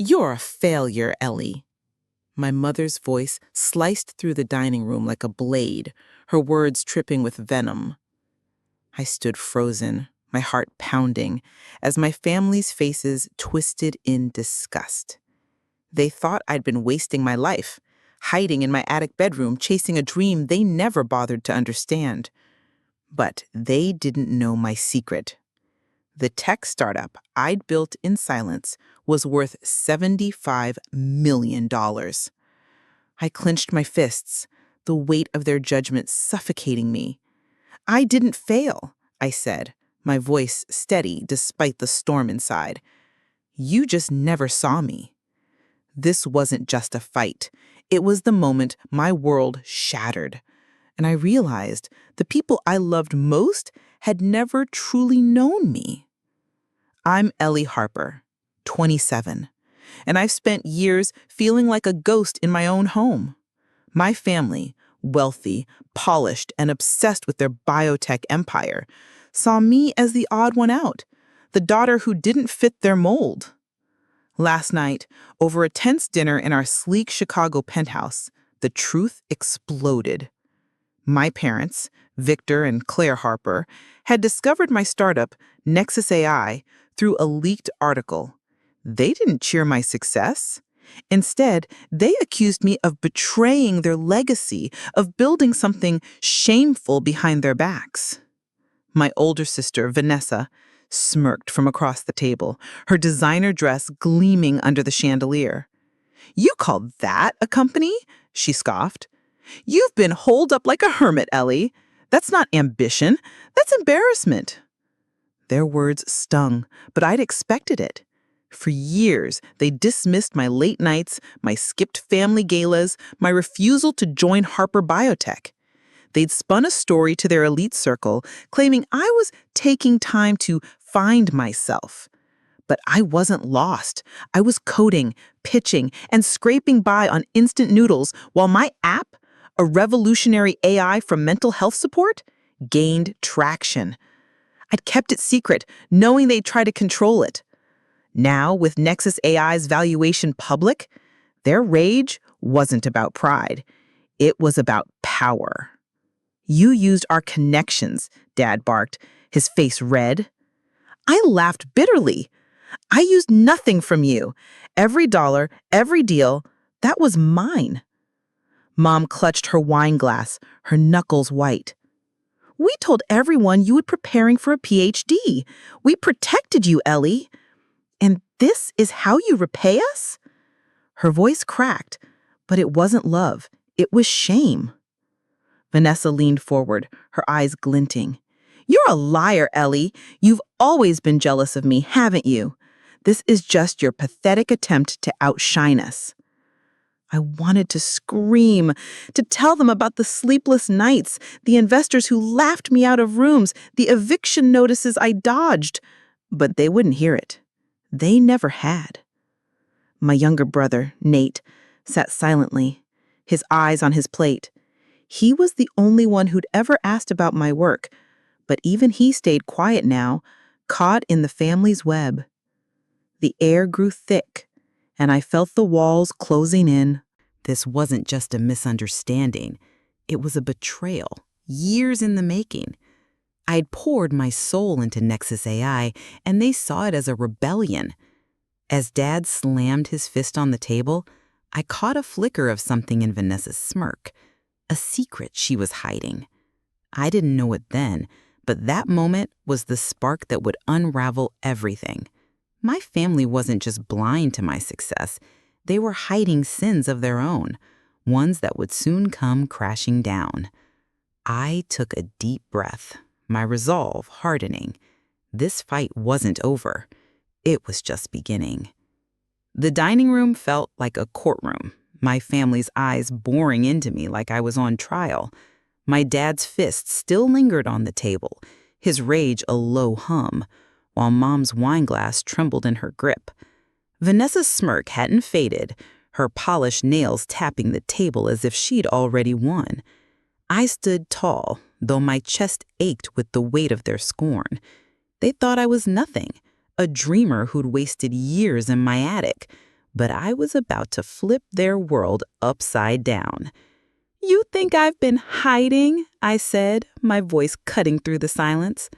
You're a failure, Ellie. My mother's voice sliced through the dining room like a blade, her words dripping with venom. I stood frozen, my heart pounding, as my family's faces twisted in disgust. They thought I'd been wasting my life, hiding in my attic bedroom, chasing a dream they never bothered to understand. But they didn't know my secret. The tech startup I'd built in silence was worth $75 million. I clenched my fists, the weight of their judgment suffocating me. I didn't fail, I said, my voice steady despite the storm inside. You just never saw me. This wasn't just a fight. It was the moment my world shattered. And I realized the people I loved most had never truly known me. I'm Ellie Harper, 27, and I've spent years feeling like a ghost in my own home. My family, wealthy, polished, and obsessed with their biotech empire, saw me as the odd one out, the daughter who didn't fit their mold. Last night, over a tense dinner in our sleek Chicago penthouse, the truth exploded. My parents, Victor and Claire Harper, had discovered my startup, Nexus AI, through a leaked article. They didn't cheer my success. Instead, they accused me of betraying their legacy, of building something shameful behind their backs. My older sister, Vanessa, smirked from across the table, her designer dress gleaming under the chandelier. "You call that a company?" she scoffed. "You've been holed up like a hermit, Ellie. That's not ambition. That's embarrassment." Their words stung, but I'd expected it. For years, they dismissed my late nights, my skipped family galas, my refusal to join Harper Biotech. They'd spun a story to their elite circle, claiming I was taking time to find myself. But I wasn't lost. I was coding, pitching, and scraping by on instant noodles while my app, a revolutionary AI for mental health support, gained traction. I'd kept it secret, knowing they'd try to control it. Now, with Nexus AI's valuation public, their rage wasn't about pride. It was about power. "You used our connections," Dad barked, his face red. I laughed bitterly. "I used nothing from you. Every dollar, every deal, that was mine." Mom clutched her wine glass, her knuckles white. "We told everyone you were preparing for a PhD. We protected you, Ellie. And this is how you repay us?" Her voice cracked, but it wasn't love. It was shame. Vanessa leaned forward, her eyes glinting. "You're a liar, Ellie. You've always been jealous of me, haven't you? This is just your pathetic attempt to outshine us." I wanted to scream, to tell them about the sleepless nights, the investors who laughed me out of rooms, the eviction notices I dodged. But they wouldn't hear it. They never had. My younger brother, Nate, sat silently, his eyes on his plate. He was the only one who'd ever asked about my work, but even he stayed quiet now, caught in the family's web. The air grew thick, and I felt the walls closing in. This wasn't just a misunderstanding. It was a betrayal, years in the making. I'd poured my soul into Nexus AI, and they saw it as a rebellion. As Dad slammed his fist on the table, I caught a flicker of something in Vanessa's smirk, a secret she was hiding. I didn't know it then, but that moment was the spark that would unravel everything. My family wasn't just blind to my success. They were hiding sins of their own, ones that would soon come crashing down. I took a deep breath, my resolve hardening. This fight wasn't over. It was just beginning. The dining room felt like a courtroom, my family's eyes boring into me like I was on trial. My dad's fist still lingered on the table, his rage a low hum, while Mom's wineglass trembled in her grip. Vanessa's smirk hadn't faded, her polished nails tapping the table as if she'd already won. I stood tall, though my chest ached with the weight of their scorn. They thought I was nothing, a dreamer who'd wasted years in my attic, but I was about to flip their world upside down. "You think I've been hiding?" I said, my voice cutting through the silence.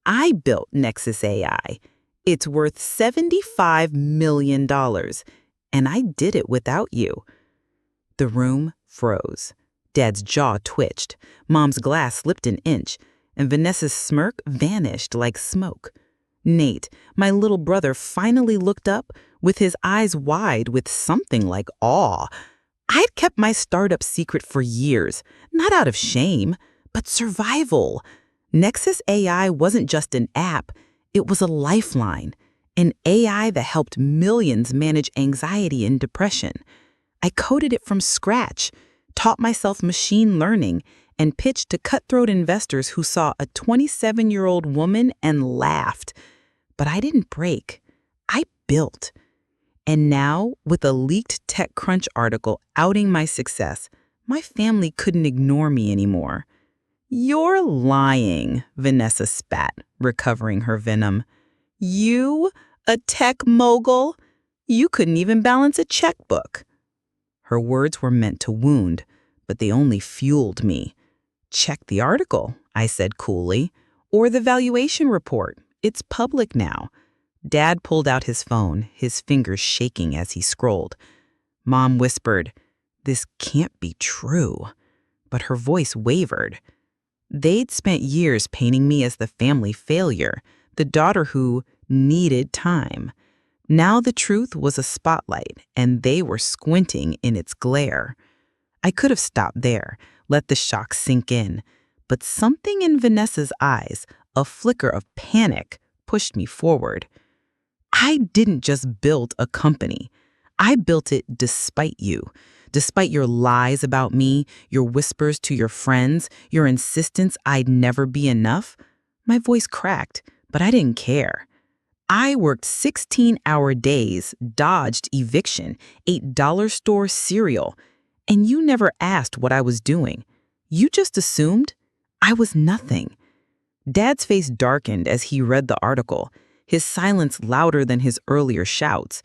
"I built Nexus AI. It's worth $75 million, and I did it without you." The room froze. Dad's jaw twitched, Mom's glass slipped an inch, and Vanessa's smirk vanished like smoke. Nate, my little brother, finally looked up with his eyes wide with something like awe. I'd kept my startup secret for years, not out of shame, but survival. Nexus AI wasn't just an app, it was a lifeline, an AI that helped millions manage anxiety and depression. I coded it from scratch, taught myself machine learning, and pitched to cutthroat investors who saw a 27-year-old woman and laughed. But I didn't break. I built. And now, with a leaked TechCrunch article outing my success, my family couldn't ignore me anymore. "You're lying," Vanessa spat, recovering her venom. "You, a tech mogul? You couldn't even balance a checkbook." Her words were meant to wound, but they only fueled me. "Check the article," I said coolly, "or the valuation report. It's public now." Dad pulled out his phone, his fingers shaking as he scrolled. Mom whispered, "This can't be true." But her voice wavered. They'd spent years painting me as the family failure, the daughter who needed time. Now the truth was a spotlight, and they were squinting in its glare. I could have stopped there, let the shock sink in, but something in Vanessa's eyes, a flicker of panic, pushed me forward. I didn't just build a company. I built it despite you, despite your lies about me, your whispers to your friends, your insistence I'd never be enough. My voice cracked, but I didn't care. I worked 16-hour days, dodged eviction, ate dollar store cereal, and you never asked what I was doing. You just assumed I was nothing. Dad's face darkened as he read the article, his silence louder than his earlier shouts.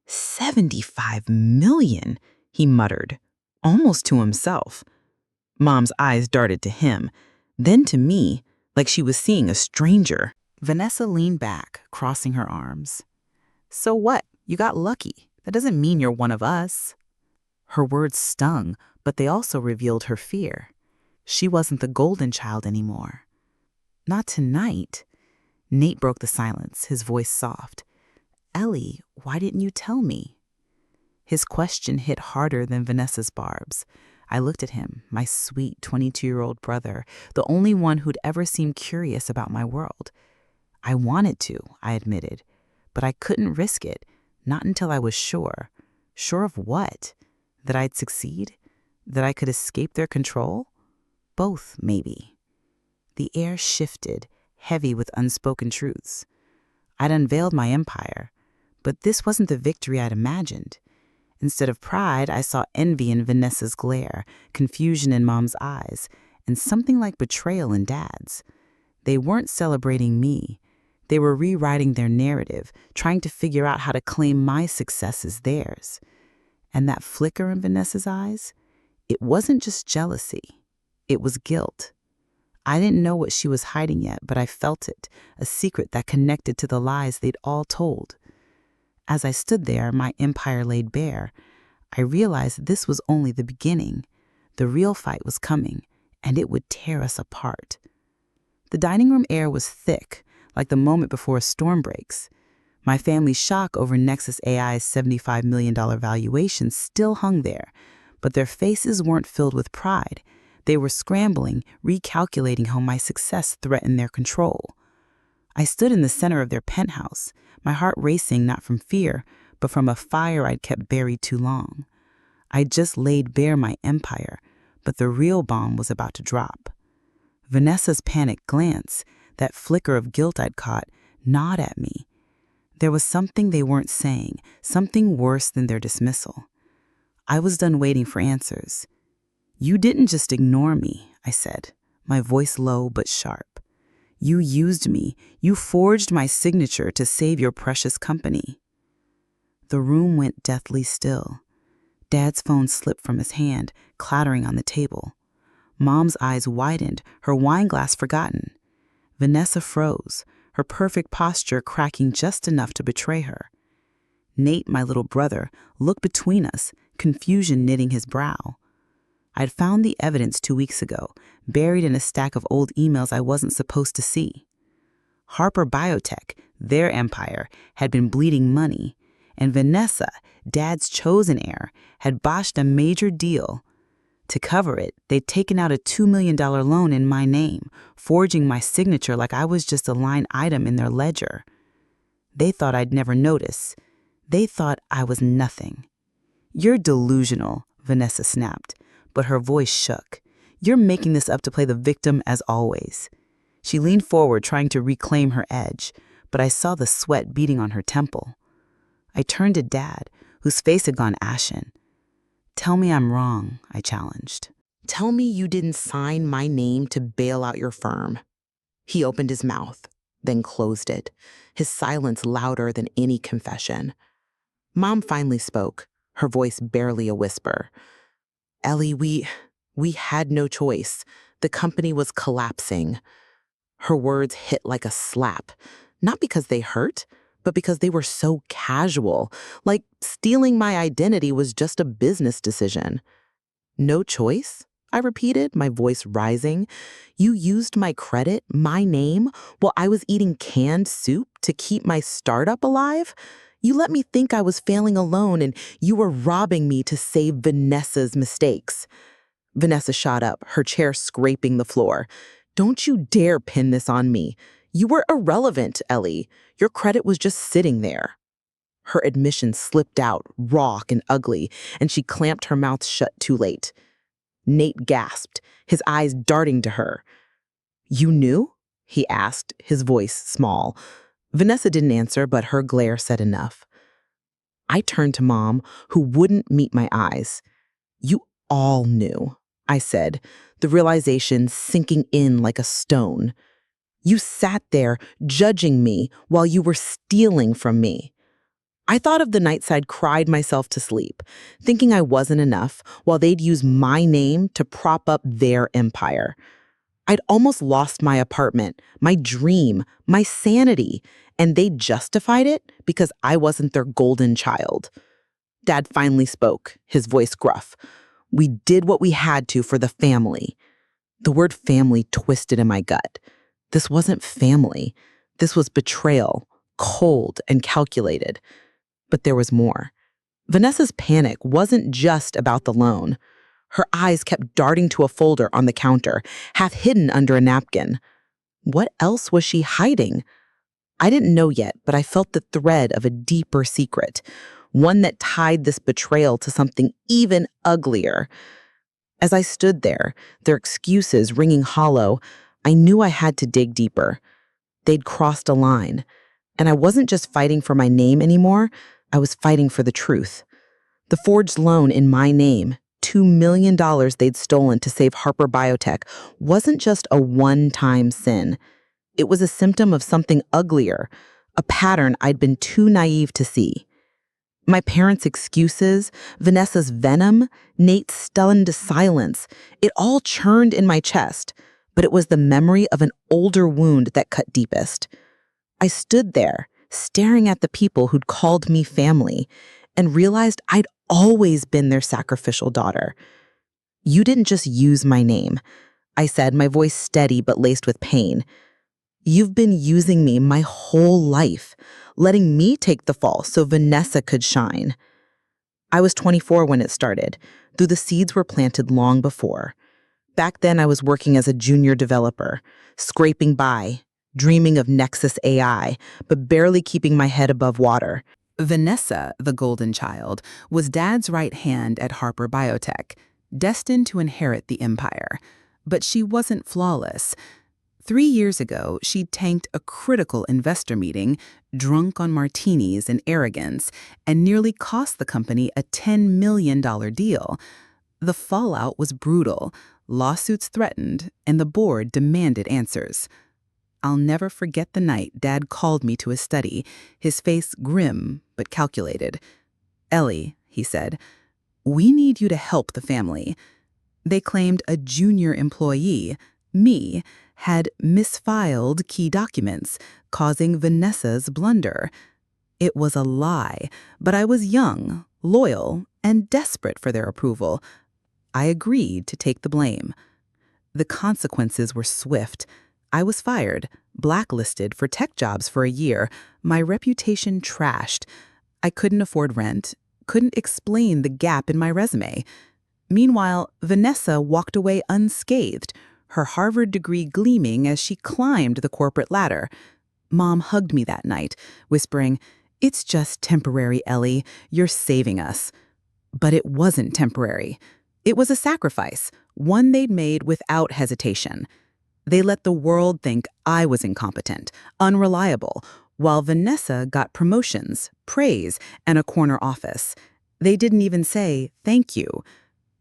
$75 million, he muttered, almost to himself. Mom's eyes darted to him, then to me, like she was seeing a stranger. Vanessa leaned back, crossing her arms. "So what? You got lucky. That doesn't mean you're one of us." Her words stung, but they also revealed her fear. She wasn't the golden child anymore. "Not tonight." Nate broke the silence, his voice soft. "Ellie, why didn't you tell me?" His question hit harder than Vanessa's barbs. I looked at him, my sweet 22-year-old brother, the only one who'd ever seemed curious about my world. "I wanted to," I admitted, "but I couldn't risk it, not until I was sure." Sure of what? That I'd succeed? That I could escape their control? Both, maybe. The air shifted, heavy with unspoken truths. I'd unveiled my empire, but this wasn't the victory I'd imagined. Instead of pride, I saw envy in Vanessa's glare, confusion in Mom's eyes, and something like betrayal in Dad's. They weren't celebrating me. They were rewriting their narrative, trying to figure out how to claim my success as theirs. And that flicker in Vanessa's eyes, it wasn't just jealousy. It was guilt. I didn't know what she was hiding yet, but I felt it, a secret that connected to the lies they'd all told. As I stood there, my empire laid bare, I realized this was only the beginning. The real fight was coming, and it would tear us apart. The dining room air was thick, like the moment before a storm breaks. My family's shock over Nexus AI's $75 million valuation still hung there, but their faces weren't filled with pride. They were scrambling, recalculating how my success threatened their control. I stood in the center of their penthouse, my heart racing not from fear, but from a fire I'd kept buried too long. I'd just laid bare my empire, but the real bomb was about to drop. Vanessa's panicked glance, that flicker of guilt I'd caught, gnawed at me. There was something they weren't saying, something worse than their dismissal. I was done waiting for answers. "You didn't just ignore me," I said, my voice low but sharp. "You used me. You forged my signature to save your precious company." The room went deathly still. Dad's phone slipped from his hand, clattering on the table. Mom's eyes widened, her wine glass forgotten. Vanessa froze, her perfect posture cracking just enough to betray her. Nate, my little brother, looked between us, confusion knitting his brow. I'd found the evidence 2 weeks ago, buried in a stack of old emails I wasn't supposed to see. Harper Biotech, their empire, had been bleeding money, and Vanessa, Dad's chosen heir, had botched a major deal. To cover it, they'd taken out a $2 million loan in my name, forging my signature like I was just a line item in their ledger. They thought I'd never notice. They thought I was nothing. "You're delusional," Vanessa snapped, but her voice shook. "You're making this up to play the victim as always." She leaned forward, trying to reclaim her edge, but I saw the sweat beading on her temple. I turned to Dad, whose face had gone ashen. "Tell me I'm wrong," I challenged. "Tell me you didn't sign my name to bail out your firm." He opened his mouth, then closed it, his silence louder than any confession. Mom finally spoke, her voice barely a whisper. "Ellie, we had no choice. The company was collapsing." Her words hit like a slap, not because they hurt, but because they were so casual, like stealing my identity was just a business decision. "No choice?" I repeated, my voice rising. "You used my credit, my name, while I was eating canned soup to keep my startup alive? You let me think I was failing alone, and you were robbing me to save Vanessa's mistakes." Vanessa shot up, her chair scraping the floor. "Don't you dare pin this on me. You were irrelevant, Ellie. Your credit was just sitting there." Her admission slipped out, raw and ugly, and she clamped her mouth shut too late. Nate gasped, his eyes darting to her. "You knew?" he asked, his voice small. Vanessa didn't answer, but her glare said enough. I turned to Mom, who wouldn't meet my eyes. "You all knew," I said, the realization sinking in like a stone. "You sat there judging me while you were stealing from me." I thought of the nights I'd cried myself to sleep, thinking I wasn't enough while they'd use my name to prop up their empire. I'd almost lost my apartment, my dream, my sanity, and they justified it because I wasn't their golden child. Dad finally spoke, his voice gruff. "We did what we had to for the family." The word family twisted in my gut. This wasn't family. This was betrayal, cold and calculated. But there was more. Vanessa's panic wasn't just about the loan. Her eyes kept darting to a folder on the counter, half hidden under a napkin. What else was she hiding? I didn't know yet, but I felt the thread of a deeper secret, one that tied this betrayal to something even uglier. As I stood there, their excuses ringing hollow, I knew I had to dig deeper. They'd crossed a line, and I wasn't just fighting for my name anymore, I was fighting for the truth. The forged loan in my name, $2 million they'd stolen to save Harper Biotech, wasn't just a one-time sin. It was a symptom of something uglier, a pattern I'd been too naive to see. My parents' excuses, Vanessa's venom, Nate's stunned silence, it all churned in my chest, but it was the memory of an older wound that cut deepest. I stood there, staring at the people who'd called me family, and realized I'd always been their sacrificial daughter. "You didn't just use my name," I said, my voice steady but laced with pain. "You've been using me my whole life, letting me take the fall so Vanessa could shine." I was 24 when it started, though the seeds were planted long before. Back then I was working as a junior developer, scraping by, dreaming of Nexus AI, but barely keeping my head above water. Vanessa, the golden child, was Dad's right hand at Harper Biotech, destined to inherit the empire. But she wasn't flawless. 3 years ago, she'd tanked a critical investor meeting, drunk on martinis and arrogance, and nearly cost the company a $10 million deal. The fallout was brutal, lawsuits threatened, and the board demanded answers. I'll never forget the night Dad called me to his study, his face grim but calculated. "Ellie," he said, "we need you to help the family." They claimed a junior employee, me, had misfiled key documents, causing Vanessa's blunder. It was a lie, but I was young, loyal, and desperate for their approval. I agreed to take the blame. The consequences were swift. I was fired, blacklisted for tech jobs for a year, my reputation trashed. I couldn't afford rent, couldn't explain the gap in my resume. Meanwhile, Vanessa walked away unscathed, her Harvard degree gleaming as she climbed the corporate ladder. Mom hugged me that night, whispering, "It's just temporary, Ellie. You're saving us." But it wasn't temporary. It was a sacrifice, one they'd made without hesitation. They let the world think I was incompetent, unreliable, while Vanessa got promotions, praise, and a corner office. They didn't even say, "Thank you."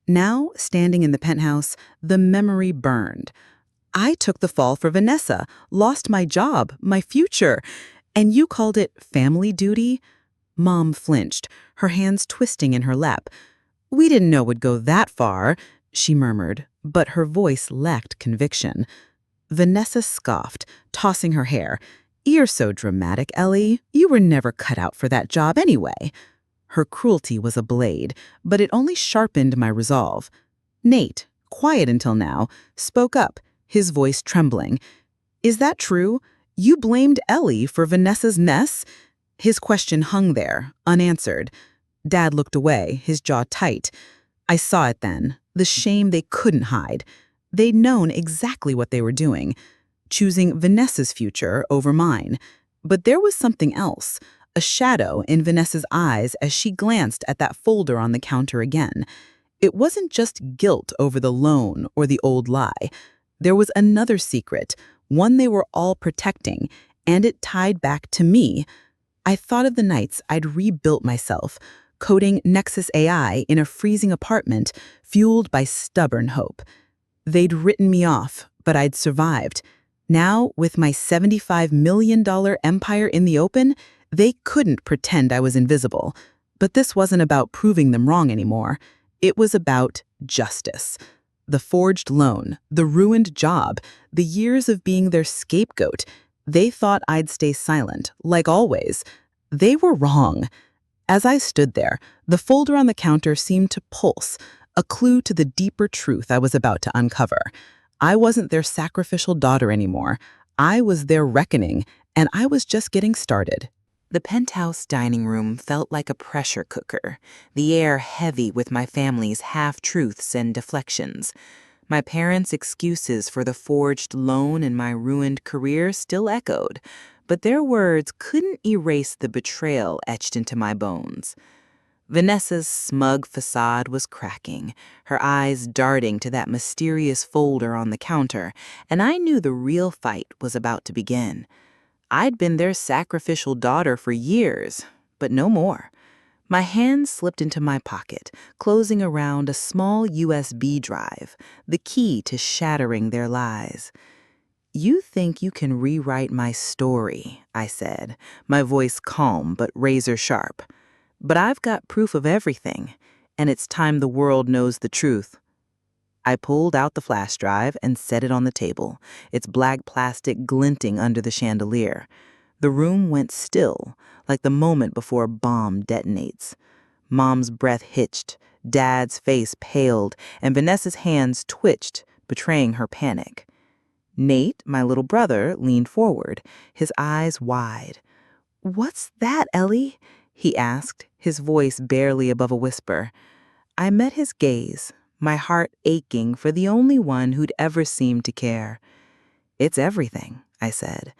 Now, standing in the penthouse, the memory burned. I took the fall for Vanessa, lost my job, my future, and you called it family duty? Mom flinched, her hands twisting in her lap. "We didn't know it would go that far," she murmured, but her voice lacked conviction. Vanessa scoffed, tossing her hair. "You're so dramatic, Ellie. You were never cut out for that job anyway." Her cruelty was a blade, but it only sharpened my resolve. Nate, quiet until now, spoke up, his voice trembling. "Is that true? You blamed Ellie for Vanessa's mess?" His question hung there, unanswered. Dad looked away, his jaw tight. I saw it then, the shame they couldn't hide. They'd known exactly what they were doing, choosing Vanessa's future over mine. But there was something else, a shadow in Vanessa's eyes as she glanced at that folder on the counter again. It wasn't just guilt over the loan or the old lie. There was another secret, one they were all protecting, and it tied back to me. I thought of the nights I'd rebuilt myself, coding Nexus AI in a freezing apartment, fueled by stubborn hope. They'd written me off, but I'd survived. Now, with my $75 million empire in the open, they couldn't pretend I was invisible. But this wasn't about proving them wrong anymore. It was about justice. The forged loan, the ruined job, the years of being their scapegoat. They thought I'd stay silent, like always. They were wrong. As I stood there, the folder on the counter seemed to pulse, a clue to the deeper truth I was about to uncover. I wasn't their sacrificial daughter anymore. I was their reckoning, and I was just getting started. The penthouse dining room felt like a pressure cooker, the air heavy with my family's half-truths and deflections. My parents' excuses for the forged loan and my ruined career still echoed, but their words couldn't erase the betrayal etched into my bones. Vanessa's smug facade was cracking, her eyes darting to that mysterious folder on the counter, and I knew the real fight was about to begin. I'd been their sacrificial daughter for years, but no more. My hand slipped into my pocket, closing around a small USB drive, the key to shattering their lies. "You think you can rewrite my story," I said, my voice calm but razor sharp. "But I've got proof of everything, and it's time the world knows the truth." I pulled out the flash drive and set it on the table, its black plastic glinting under the chandelier. The room went still, like the moment before a bomb detonates. Mom's breath hitched, Dad's face paled, and Vanessa's hands twitched, betraying her panic. Nate, my little brother, leaned forward, his eyes wide. "What's that, Ellie?" he asked, his voice barely above a whisper. I met his gaze, my heart aching for the only one who'd ever seemed to care. "It's everything," I said.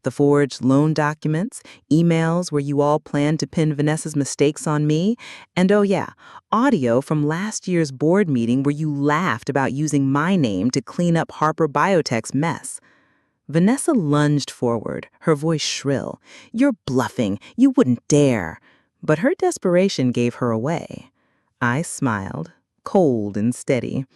"The forged loan documents, emails where you all planned to pin Vanessa's mistakes on me, and oh yeah, audio from last year's board meeting where you laughed about using my name to clean up Harper Biotech's mess." Vanessa lunged forward, her voice shrill. "You're bluffing. You wouldn't dare." But her desperation gave her away. I smiled, cold and steady.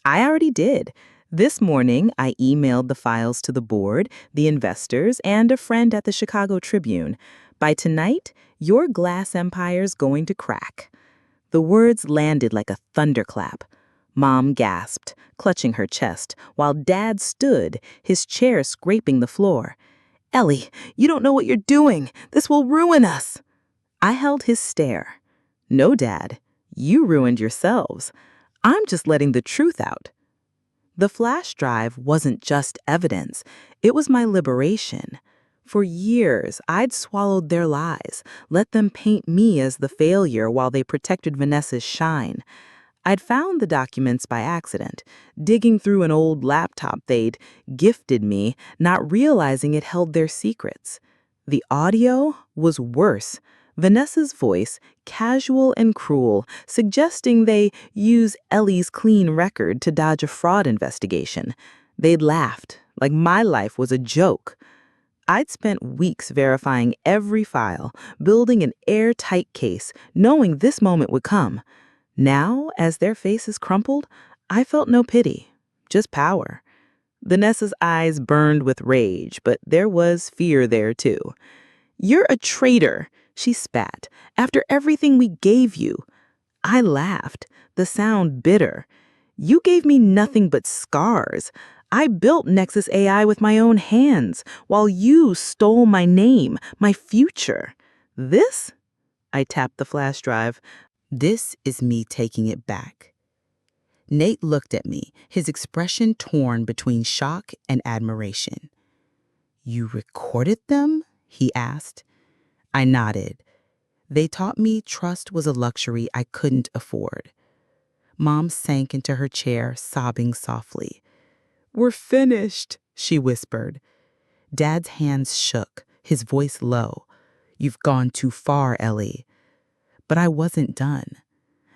"I already did. This morning, I emailed the files to the board, the investors, and a friend at the Chicago Tribune. By tonight, Your glass empire's going to crack." The words landed like a thunderclap. Mom gasped, clutching her chest, while Dad stood, his chair scraping the floor. "Ellie, you don't know what you're doing. This will ruin us." I held his stare. "No, Dad, you ruined yourselves. I'm just letting the truth out." The flash drive wasn't just evidence, it was my liberation. For years, I'd swallowed their lies, let them paint me as the failure while they protected Vanessa's shine. I'd found the documents by accident, digging through an old laptop they'd gifted me, not realizing it held their secrets. The audio was worse. Vanessa's voice, casual and cruel, suggesting they use Ellie's clean record to dodge a fraud investigation. They'd laughed, like my life was a joke. I'd spent weeks verifying every file, building an airtight case, knowing this moment would come. Now, as their faces crumpled, I felt no pity, just power. Vanessa's eyes burned with rage, but there was fear there too. "You're a traitor," she spat, "after everything we gave you." I laughed, the sound bitter. "You gave me nothing but scars. I built Nexus AI with my own hands, while you stole my name, my future. This?" I tapped the flash drive. "This is me taking it back." Nate looked at me, his expression torn between shock and admiration. "You recorded them?" he asked. I nodded. They taught me trust was a luxury I couldn't afford. Mom sank into her chair, sobbing softly. "We're finished," she whispered. Dad's hands shook, his voice low. "You've gone too far, Ellie." But I wasn't done.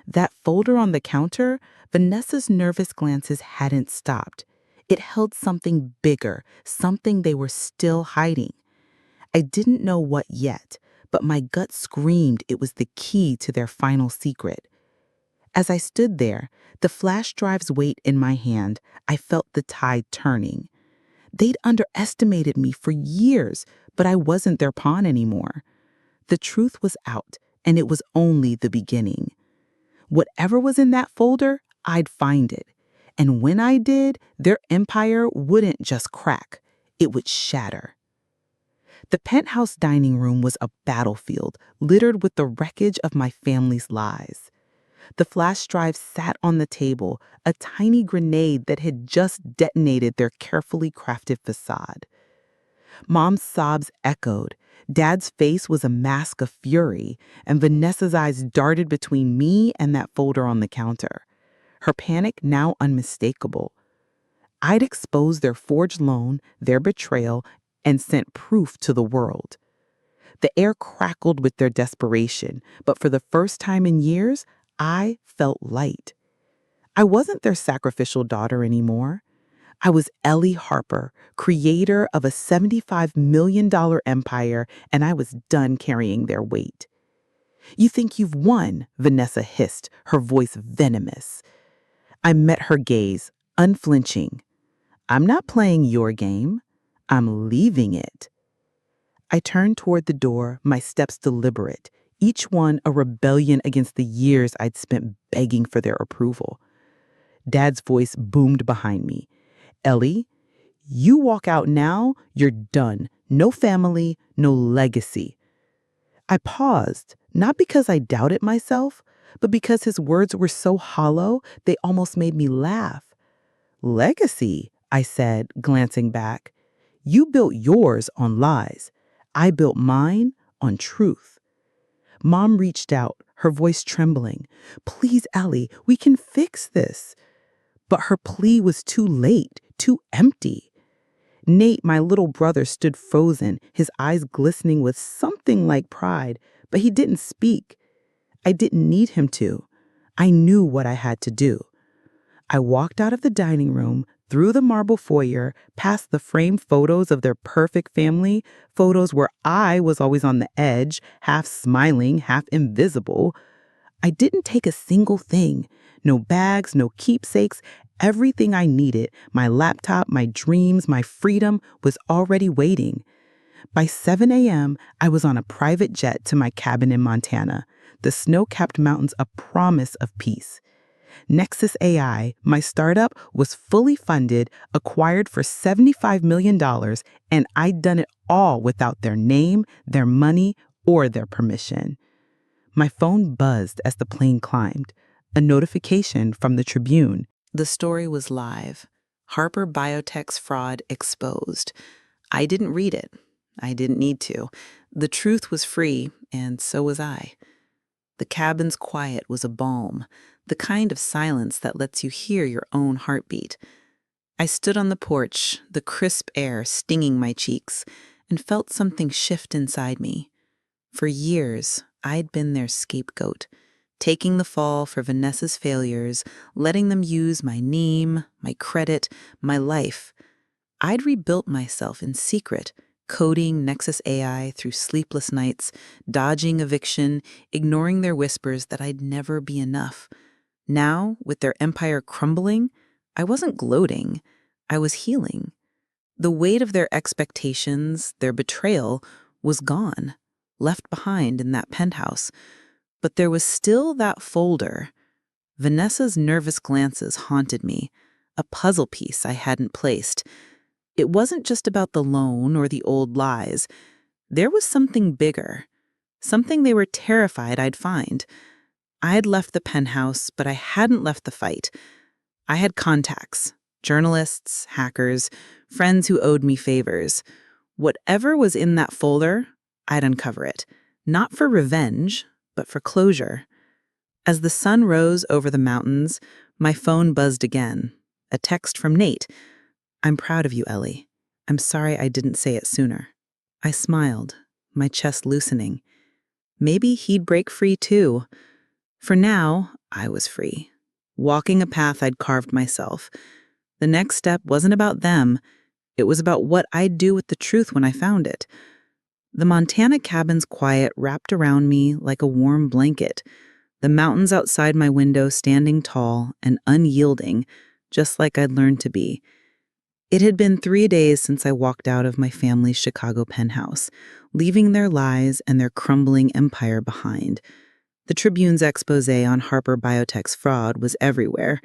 That folder on the counter, Vanessa's nervous glances hadn't stopped. It held something bigger, something they were still hiding. I didn't know what yet, but my gut screamed it was the key to their final secret. As I stood there, the flash drive's weight in my hand, I felt the tide turning. They'd underestimated me for years, but I wasn't their pawn anymore. The truth was out, and it was only the beginning. Whatever was in that folder, I'd find it. And when I did, their empire wouldn't just crack, it would shatter. The penthouse dining room was a battlefield littered with the wreckage of my family's lies. The flash drive sat on the table, a tiny grenade that had just detonated their carefully crafted facade. Mom's sobs echoed. Dad's face was a mask of fury, and Vanessa's eyes darted between me and that folder on the counter. Her panic now unmistakable. I'd exposed their forged loan, their betrayal, and sent proof to the world. The air crackled with their desperation, but for the first time in years, I felt light. I wasn't their sacrificial daughter anymore. I was Ellie Harper, creator of a $75 million empire, and I was done carrying their weight. "You think you've won," Vanessa hissed, her voice venomous. I met her gaze, unflinching. "I'm not playing your game. I'm leaving it." I turned toward the door, my steps deliberate, each one a rebellion against the years I'd spent begging for their approval. Dad's voice boomed behind me. "Ellie, you walk out now, you're done. No family, no legacy." I paused, not because I doubted myself, but because his words were so hollow they almost made me laugh. "Legacy," I said, glancing back. "You built yours on lies. I built mine on truth." Mom reached out, her voice trembling. "Please, Ellie, we can fix this." But her plea was too late, too empty. Nate, my little brother, stood frozen, his eyes glistening with something like pride, but he didn't speak. I didn't need him to. I knew what I had to do. I walked out of the dining room, through the marble foyer, past the framed photos of their perfect family, photos where I was always on the edge, half smiling, half invisible. I didn't take a single thing. No bags, no keepsakes. Everything I needed, my laptop, my dreams, my freedom, was already waiting. By 7 a.m., I was on a private jet to my cabin in Montana, the snow-capped mountains a promise of peace. Nexus AI, my startup, was fully funded, acquired for $75 million, and I'd done it all without their name, their money, or their permission. My phone buzzed as the plane climbed. A notification from the Tribune. The story was live. Harper Biotech's fraud exposed. I didn't read it. I didn't need to. The truth was free, and so was I. The cabin's quiet was a balm, the kind of silence that lets you hear your own heartbeat. I stood on the porch, the crisp air stinging my cheeks, and felt something shift inside me. For years, I'd been their scapegoat, taking the fall for Vanessa's failures, letting them use my name, my credit, my life. I'd rebuilt myself in secret, coding Nexus AI through sleepless nights, dodging eviction, ignoring their whispers that I'd never be enough. Now, with their empire crumbling, I wasn't gloating. I was healing. The weight of their expectations, their betrayal, was gone, left behind in that penthouse. But there was still that folder. Vanessa's nervous glances haunted me, a puzzle piece I hadn't placed. It wasn't just about the loan or the old lies. There was something bigger, something they were terrified I'd find. I had left the penthouse, but I hadn't left the fight. I had contacts, journalists, hackers, friends who owed me favors. Whatever was in that folder, I'd uncover it, not for revenge, but for closure. As the sun rose over the mountains, my phone buzzed again. A text from Nate. "I'm proud of you, Ellie. I'm sorry I didn't say it sooner." I smiled, my chest loosening. Maybe he'd break free too. For now, I was free, walking a path I'd carved myself. The next step wasn't about them. It was about what I'd do with the truth when I found it. The Montana cabin's quiet wrapped around me like a warm blanket, the mountains outside my window standing tall and unyielding, just like I'd learned to be. It had been 3 days since I walked out of my family's Chicago penthouse, leaving their lies and their crumbling empire behind. The Tribune's expose on Harper Biotech's fraud was everywhere.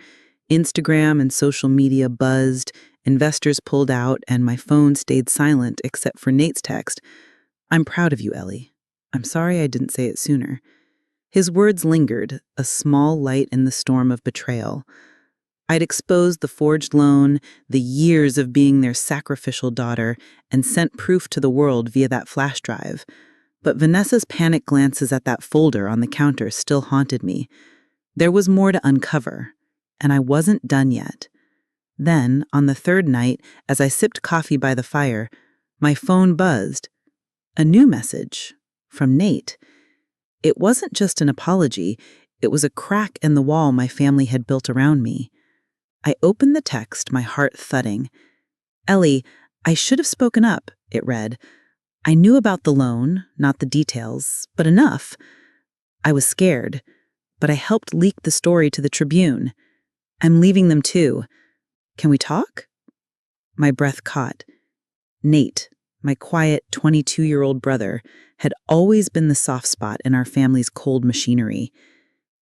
Instagram and social media buzzed, investors pulled out, and my phone stayed silent except for Nate's text. "I'm proud of you, Ellie. I'm sorry I didn't say it sooner." His words lingered, a small light in the storm of betrayal. I'd exposed the forged loan, the years of being their sacrificial daughter, and sent proof to the world via that flash drive. But Vanessa's panic glances at that folder on the counter still haunted me. There was more to uncover, and I wasn't done yet. Then, on the third night, as I sipped coffee by the fire, my phone buzzed. A new message from Nate. It wasn't just an apology, it was a crack in the wall my family had built around me. I opened the text, my heart thudding. "Ellie, I should have spoken up," it read. "I knew about the loan, not the details, but enough. I was scared, but I helped leak the story to the Tribune. I'm leaving them too. Can we talk?" My breath caught. Nate, my quiet 22-year-old brother, had always been the soft spot in our family's cold machinery.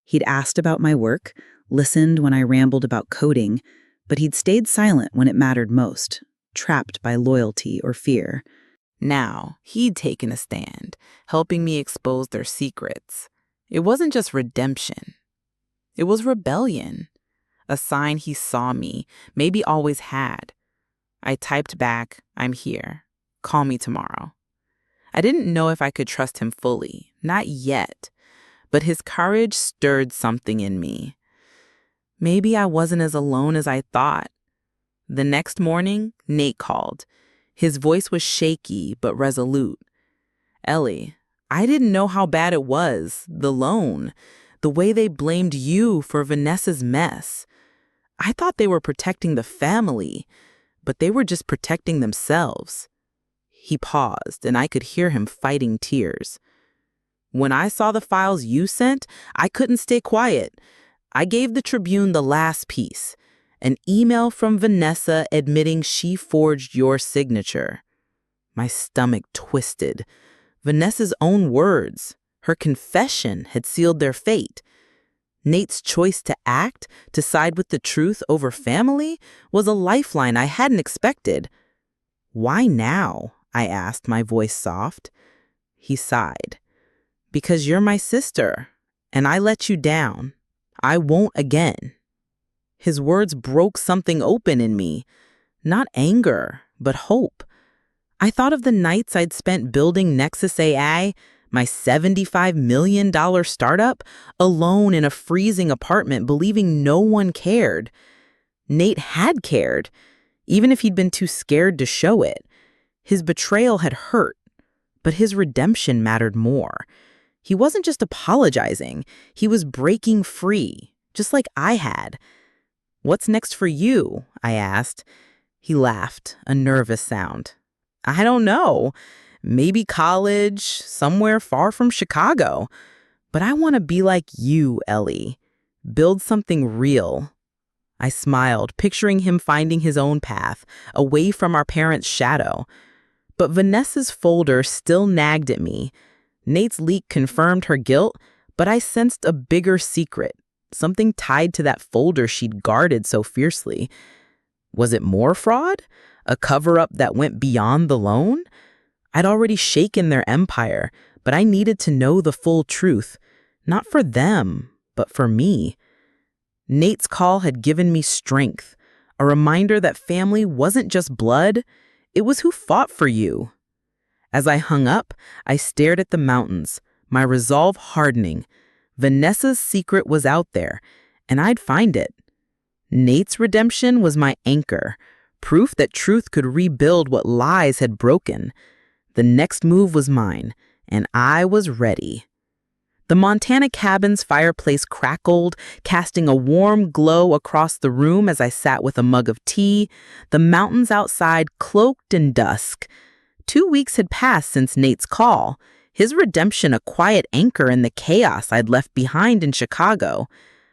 He'd asked about my work, listened when I rambled about coding, but he'd stayed silent when it mattered most, trapped by loyalty or fear. Now, he'd taken a stand, helping me expose their secrets. It wasn't just redemption. It was rebellion. A sign he saw me, maybe always had. I typed back, "I'm here. Call me tomorrow." I didn't know if I could trust him fully, not yet, but his courage stirred something in me. Maybe I wasn't as alone as I thought. The next morning, Nate called. His voice was shaky but resolute. "Ellie, I didn't know how bad it was, the loan, the way they blamed you for Vanessa's mess. I thought they were protecting the family, but they were just protecting themselves." He paused, and I could hear him fighting tears. "When I saw the files you sent, I couldn't stay quiet. I gave the Tribune the last piece, an email from Vanessa admitting she forged your signature." My stomach twisted. Vanessa's own words, her confession, had sealed their fate. Nate's choice to act, to side with the truth over family, was a lifeline I hadn't expected. "Why now?" I asked, my voice soft. He sighed. "Because you're my sister, and I let you down. I won't again." His words broke something open in me. Not anger, but hope. I thought of the nights I'd spent building Nexus AI, my $75 million startup, alone in a freezing apartment, believing no one cared. Nate had cared, even if he'd been too scared to show it. His betrayal had hurt, but his redemption mattered more. He wasn't just apologizing, he was breaking free, just like I had. "What's next for you?" I asked. He laughed, a nervous sound. "I don't know. Maybe college, somewhere far from Chicago. But I want to be like you, Ellie. Build something real." I smiled, picturing him finding his own path, away from our parents' shadow. But Vanessa's folder still nagged at me. Nate's leak confirmed her guilt, but I sensed a bigger secret, something tied to that folder she'd guarded so fiercely. Was it more fraud? A cover-up that went beyond the loan? I'd already shaken their empire, but I needed to know the full truth. Not for them, but for me. Nate's call had given me strength, a reminder that family wasn't just blood, it was who fought for you. As I hung up, I stared at the mountains, my resolve hardening. Vanessa's secret was out there, and I'd find it. Nate's redemption was my anchor, proof that truth could rebuild what lies had broken. The next move was mine, and I was ready. The Montana cabin's fireplace crackled, casting a warm glow across the room as I sat with a mug of tea, the mountains outside cloaked in dusk. 2 weeks had passed since Nate's call, his redemption a quiet anchor in the chaos I'd left behind in Chicago.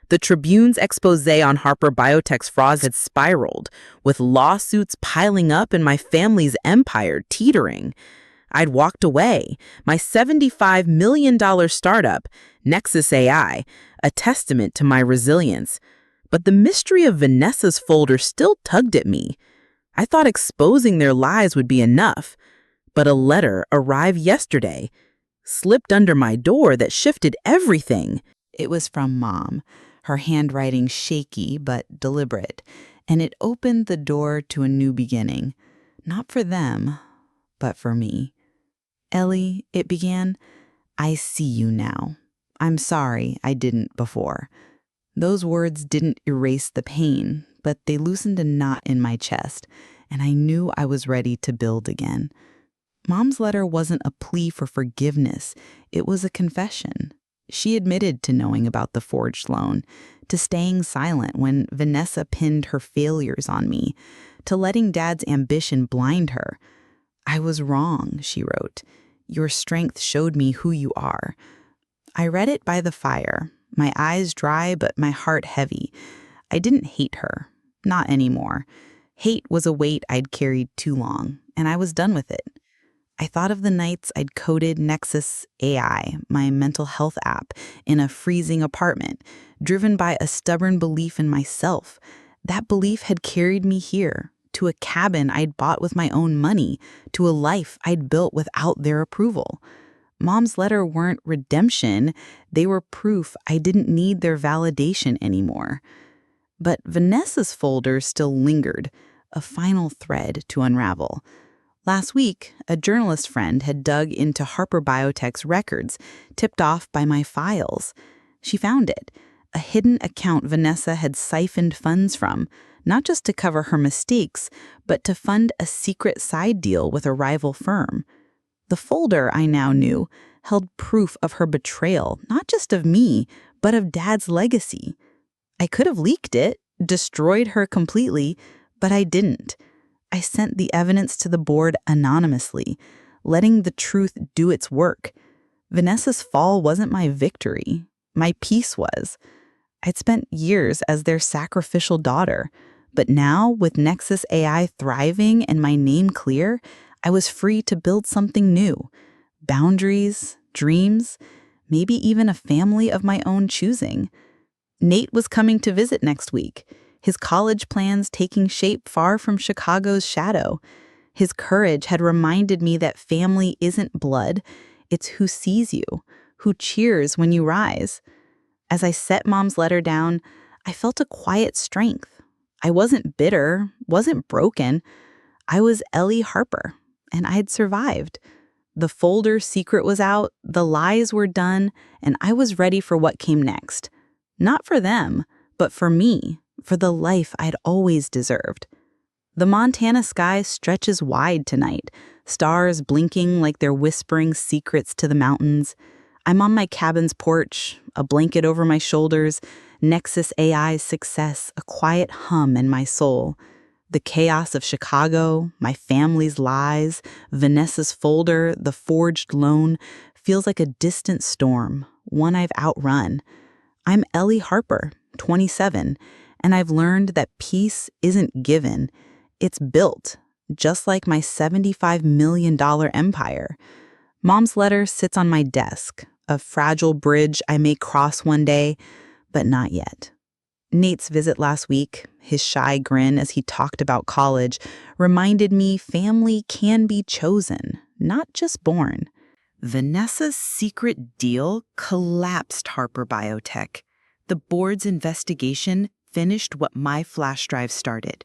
The Tribune's expose on Harper Biotech's frauds had spiraled, with lawsuits piling up and my family's empire teetering. I'd walked away, my $75 million startup, Nexus AI, a testament to my resilience. But the mystery of Vanessa's folder still tugged at me. I thought exposing their lies would be enough. But a letter arrived yesterday, slipped under my door that shifted everything. It was from Mom, her handwriting shaky but deliberate, and it opened the door to a new beginning. Not for them, but for me. "Ellie," it began, "I see you now. I'm sorry I didn't before." Those words didn't erase the pain, but they loosened a knot in my chest, and I knew I was ready to build again. Mom's letter wasn't a plea for forgiveness, it was a confession. She admitted to knowing about the forged loan, to staying silent when Vanessa pinned her failures on me, to letting Dad's ambition blind her. "I was wrong," she wrote. "Your strength showed me who you are." I read it by the fire, my eyes dry but my heart heavy. I didn't hate her, not anymore. Hate was a weight I'd carried too long, and I was done with it. I thought of the nights I'd coded Nexus AI, my mental health app, in a freezing apartment, driven by a stubborn belief in myself. That belief had carried me here, to a cabin I'd bought with my own money, to a life I'd built without their approval. Mom's letter weren't redemption, they were proof I didn't need their validation anymore. But Vanessa's folder still lingered, a final thread to unravel. Last week, a journalist friend had dug into Harper Biotech's records, tipped off by my files. She found it, a hidden account Vanessa had siphoned funds from, not just to cover her mistakes, but to fund a secret side deal with a rival firm. The folder, I now knew, held proof of her betrayal, not just of me, but of Dad's legacy. I could have leaked it, destroyed her completely, but I didn't. I sent the evidence to the board anonymously, letting the truth do its work. Vanessa's fall wasn't my victory. My peace was. I'd spent years as their sacrificial daughter, but now, with Nexus AI thriving and my name clear, I was free to build something new. Boundaries, dreams, maybe even a family of my own choosing. Nate was coming to visit next week, his college plans taking shape far from Chicago's shadow. His courage had reminded me that family isn't blood, it's who sees you, who cheers when you rise. As I set Mom's letter down, I felt a quiet strength. I wasn't bitter, wasn't broken. I was Ellie Harper, and I'd survived. The folder secret was out, the lies were done, and I was ready for what came next. Not for them, but for me, for the life I'd always deserved. The Montana sky stretches wide tonight, stars blinking like they're whispering secrets to the mountains. I'm on my cabin's porch, a blanket over my shoulders, Nexus AI's success, a quiet hum in my soul. The chaos of Chicago, my family's lies, Vanessa's folder, the forged loan, feels like a distant storm, one I've outrun. I'm Ellie Harper, 27, and I've learned that peace isn't given. It's built, just like my $75 million empire. Mom's letter sits on my desk, a fragile bridge I may cross one day, but not yet. Nate's visit last week, his shy grin as he talked about college, reminded me family can be chosen, not just born. Vanessa's secret deal collapsed Harper Biotech. The board's investigation finished what my flash drive started.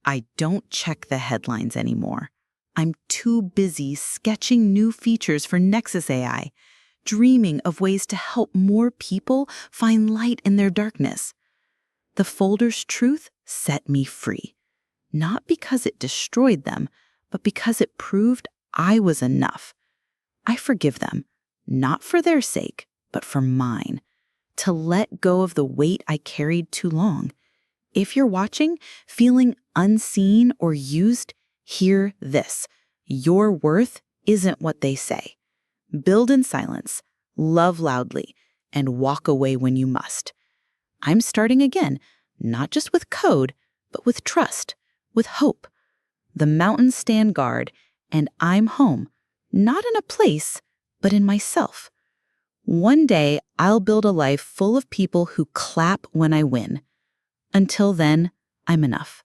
I don't check the headlines anymore. I'm too busy sketching new features for Nexus AI, dreaming of ways to help more people find light in their darkness. The folder's truth set me free, not because it destroyed them, but because it proved I was enough. I forgive them, not for their sake, but for mine, to let go of the weight I carried too long. If you're watching, feeling unseen or used, hear this. Your worth isn't what they say. Build in silence, love loudly, and walk away when you must. I'm starting again, not just with code, but with trust, with hope. The mountains stand guard, and I'm home, not in a place, but in myself. One day, I'll build a life full of people who clap when I win. Until then, I'm enough.